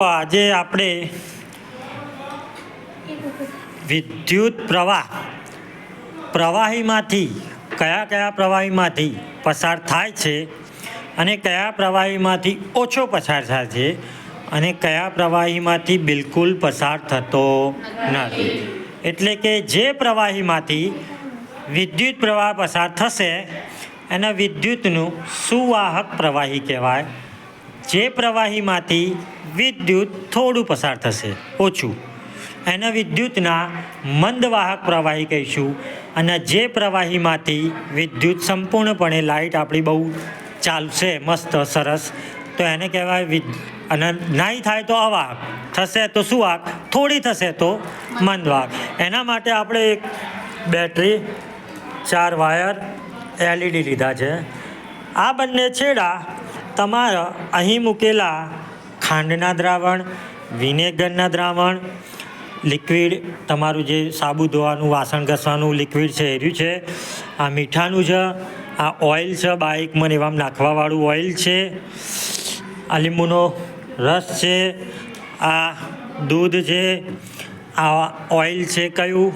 આજે આપણે વિદ્યુત પ્રવાહીમાંથી કયા પ્રવાહીમાંથી પસાર થાય છે અને કયા પ્રવાહીમાંથી ઓછો પસાર થાય છે અને કયા પ્રવાહીમાંથી બિલકુલ પસાર થતો નથી. એટલે કે જે પ્રવાહીમાંથી વિદ્યુત પ્રવાહ પસાર થશે એના વિદ્યુતનું સુવાહક પ્રવાહી કહેવાય. જે પ્રવાહીમાંથી વિદ્યુત થોડું પસાર થશે ઓછું એના વિદ્યુતના મંદવાહક પ્રવાહી કહીશું. અને જે પ્રવાહીમાંથી વિદ્યુત સંપૂર્ણપણે લાઇટ આપણી બહુ ચાલશે મસ્ત સરસ તો એને કહેવાય અને નહીં થાય તો અવાહક, થશે તો સુવાહક, થોડી થશે તો મંદવાહક. એના માટે આપણે એક બેટરી 4 વાયર એલઈડી લીધા છે. આ બંને છેડા તમારા અહીં મૂકેલા ખાંડના દ્રાવણ, વિનેગરના દ્રાવણ, લિક્વિડ તમારું જે સાબુ ધોવાનું વાસણ ઘસવાનું લિક્વિડ છે એ છે, આ મીઠાનું છે, આ ઓઇલ છે બાઇકમાં એવામાં નાખવાવાળું ઓઇલ છે, આ લીંબુનો રસ છે, આ દૂધ છે, આ ઓઇલ છે કયું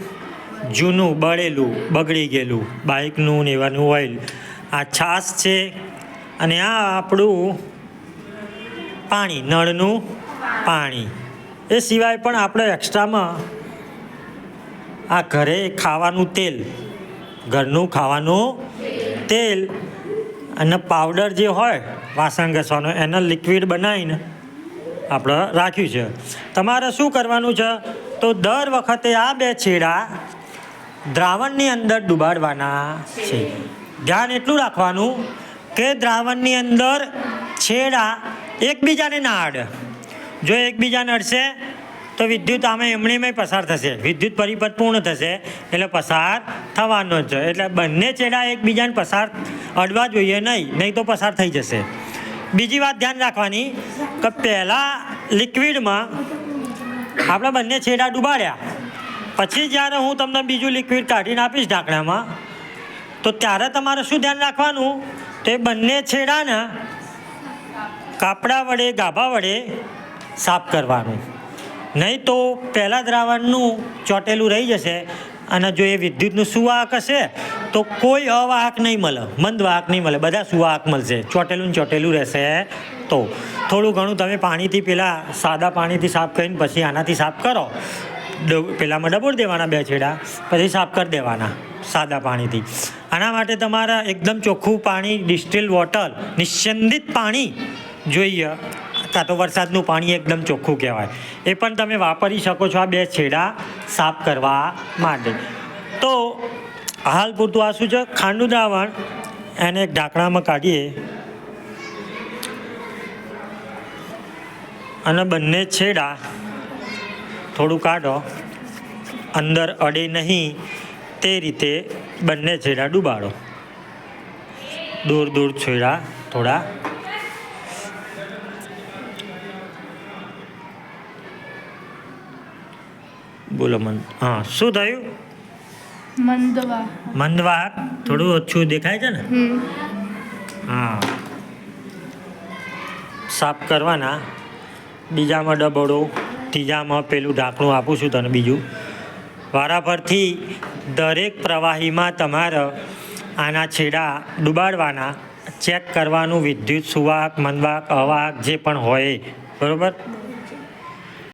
જૂનું બળેલું બગડી ગયેલું બાઇકનું ને એવાનું ઓઇલ, આ છાશ છે અને આ આપણું પાણી નળનું પાણી. એ સિવાય પણ આપણે એક્સ્ટ્રામાં આ ઘરે ખાવાનું તેલ, ઘરનું ખાવાનું તેલ અને પાવડર જે હોય વાસણ ઘસવાનો એના લિક્વિડ બનાવીને આપણે રાખ્યું છે. તમારે શું કરવાનું છે તો દર વખતે આ બે છેડા દ્રાવણની અંદર ડુબાડવાના છે. ધ્યાન એટલું રાખવાનું કે દ્રાવણની અંદર છેડા એકબીજાને ના અડે. જો એકબીજાને અડશે તો વિદ્યુત આમે એમણે પસાર થશે, વિદ્યુત પરિપથ પૂર્ણ થશે એટલે પસાર થવાનો જ છે. એટલે બંને છેડા એકબીજાને પસાર અડવા જોઈએ નહીં તો પસાર થઈ જશે. બીજી વાત ધ્યાન રાખવાની કે પહેલાં લિક્વિડમાં આપણે બંને છેડા ડૂબાડ્યા પછી જ્યારે હું તમને બીજું લિક્વિડ કાઢીને આપીશ ઢાંકણામાં તો ત્યારે તમારે શું ધ્યાન રાખવાનું તો એ બંને છેડાને કાપડા વડે ગાભા વડે સાફ કરવાનું. નહીં તો પહેલાં દ્રાવણનું ચોટેલું રહી જશે અને જો એ વિદ્યુતનું સુવાહક હશે તો કોઈ અવાહક નહીં મળે, મંદવાહક નહીં મળે, બધા સુવાહક મળશે. ચોટેલું રહેશે. તો થોડું ઘણું તમે પાણીથી પહેલાં સાદા પાણીથી સાફ કરીને પછી આનાથી સાફ કરો. પહેલાંમાં ડબોળ દેવાના બે છેડા પછી સાફ કરી દેવાના સાદા પાણીથી. આના માટે તમારા એકદમ ચોખ્ખું પાણી, ડિસ્ટિલ વોટર, નિસ્યંદિત પાણી જોઈએ, કાં તો વરસાદનું પાણી એકદમ ચોખ્ખું કહેવાય. એ પણ તમે વાપરી શકો છો આ બે છેડા સાફ કરવા માટે. તો હાલ પૂરતું આ શું છે ખાંડનું દ્રાવણ, એને એક ઢાંકણામાં કાઢીએ અને બંને છેડા થોડું કાઢો, અંદર અડે નહીં તે રીતે બંને છેડા ડૂબાડો. દૂર છેડા થોડા બોલો. હા શું થયું? મંદવાહક થોડું ઓછું દેખાય છે ને? હા સાફ કરવાના. બીજામાં ડબોળો, ત્રીજામાં પેલું ઢાંકણું આપું છું તને બીજું. વારાફરથી દરેક પ્રવાહીમાં તમારે આના છેડા ડૂબાડવાના, ચેક કરવાનું વિદ્યુત સુવાહક, મંદવાહક, અવાહક જે પણ હોય બરાબર.